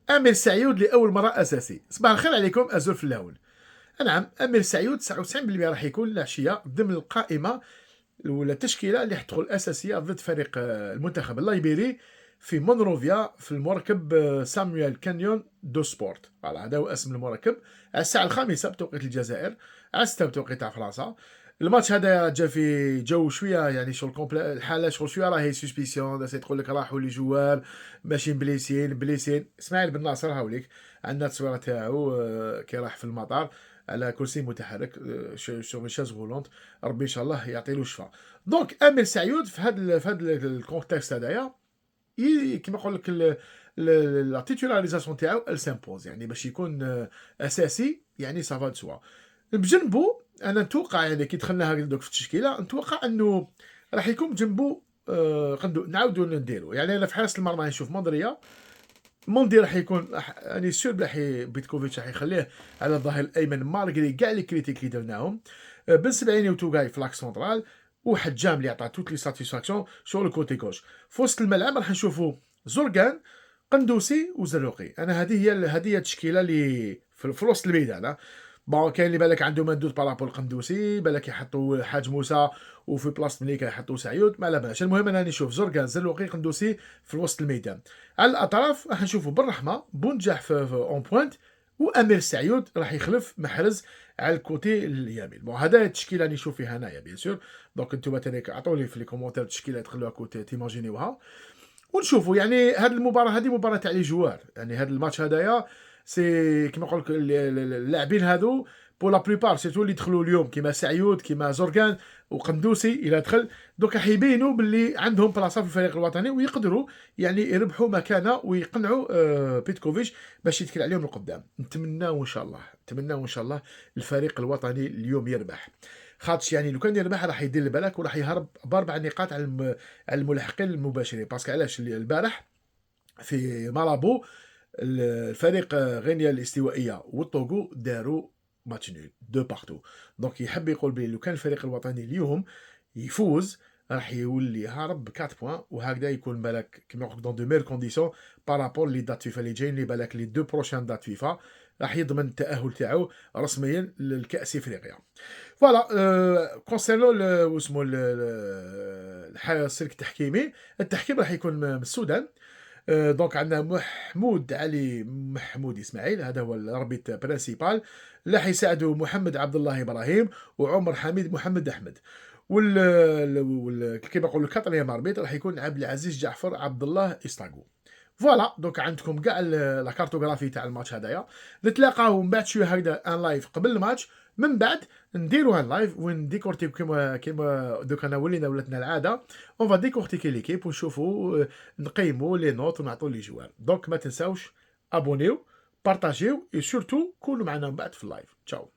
امير سعيود لاول مره اساسي. صباح الخير عليكم ازول في اللاول. نعم، امير سعيود 99% راح يكون العشيه ضمن القائمه ولا التشكيله اللي حتدخل اساسيه ضد فريق المنتخب اللايبيري في مونروفيا في المركب سامويل كانيون دو سبورت. فوالا هذا هو اسم المركب. على الساعه 5 بتوقيت الجزائر، على 6 بتوقيت تاع فرنسا. الماتش هذا جا في جو شويه يعني شغل الحاله شغل شويه راهي سوسبيسيون. الناس تقول لك راحوا لي جوار ماشي بليسين. اسماعيل بن ناصر هاوليك عندنا التصويره تاعو كي راح في المطار على كرسي متحرك سور شاز غولونت. ربي ان شاء الله يعطي له الشفاء. دونك امير سعيود في هذا الكونتكست هذايا كيما نقول لك لا تيتولاريزاسيون تاعو ال سامبوز، يعني باش يكون اساسي يعني سافا سوا. بجنبو انا نتوقع يعني كي دخلنا هكذا في التشكيله نتوقع انه راح يكون بجنبو نعاودو نديرو. يعني انا في حراسه المرمى نشوف موندي راح يكون يعني سور بيتكوفيتش راح يخليه على الظهير الايمن مالغري كاع لي كريتيك اللي درناهم. بن سبعيني وتوغاي في لاك سونترال، وحجام اللي عطى توت لي ساتيسفاكسيون شغل الكوتي كوش. في وسط الملعب راح نشوفوا زورغان، قندوسي وزروقي. انا هذه هي التشكيله اللي في وسط الميدان. بون كاين اللي بالك عنده مندوب بارابول القندوسي، بالك يحطوا حاج موسى وفي بلاصه مليكه يحطوا سعيود، ما لا باش. المهم انا نشوف زرقان زلوقي قندوسي في وسط الميدان. على الاطراف راح نشوفوا بالرحمه بونجاح في اون بوينت، وامير سعيود راح يخلف محرز على الكوتي اليمين. بون هذا التشكيله اللي نشوف فيها هنايا بيان سور. دونك انتم مثلا عطوني في لي كومونتير التشكيله تخلوها كوتي تيماجينيوها ونشوفوا. يعني هذه المباراه هذه مباراه تاع لي جوار. يعني هذا الماتش هذايا سي كيما نقول لك اللاعبين هذو بو لا بليبار سيرتو اللي دخلوا اليوم كيما سعيود كيما زورغان وقندوسي الى دخل دوك راح يبينوا باللي عندهم بلاصه في الفريق الوطني ويقدروا يعني يربحوا مكانه ويقنعوا بيتكوفيتش باش يتكل عليهم القدام. نتمناو ان شاء الله الفريق الوطني اليوم يربح. خاطش يعني لو كان يربح راح يدير البلاك وراح يهرب باربع نقاط على الملحقين المباشرين. باسكو علاش البارح في مالابو الفريق غينيا الاستوائيه والطوغو داروا ماتش نول دو بارتو. دونك يحب يقول بلي لو كان الفريق الوطني اليوم يفوز راح يولي هارب ب 4 بوان، وهكذا يكون بالك كيما نقول دون دو مير كونديسيون بارابور لي دات فيفا اللي جايين. اللي بالك لي دو بروشان دات فيفا راح يضمن التاهل تاعو رسميا للكاس افريقيا. فوالا كونسيرنو واسمو السلك التحكيمي. التحكيم راح يكون من السودان. دونك عندنا محمود اسماعيل، هذا هو الاربيت برينسيبال. اللي حيساعدوا محمد عبد الله ابراهيم وعمر حميد محمد احمد. كيما نقولوا الكاتريام اربيت راح يكون عبد العزيز جعفر عبد الله استاغو. فوالا دونك عندكم كاع لا كارتوغرافي تاع الماتش هذايا. نتلاقاو من بعد شويه هكذا ان لايف قبل الماتش، من بعد نديروها لايف وين ديكورتيك كيما دوك انا ولاتنا العاده. اون فا ديكورتيكي ليكيب ونشوفوا نقيموا لي نوت ونعطوا لي جوار. دونك ما تنساوش ابونيو بارطاجيو اي سورتو كونوا معنا من بعد في اللايف. تشاو.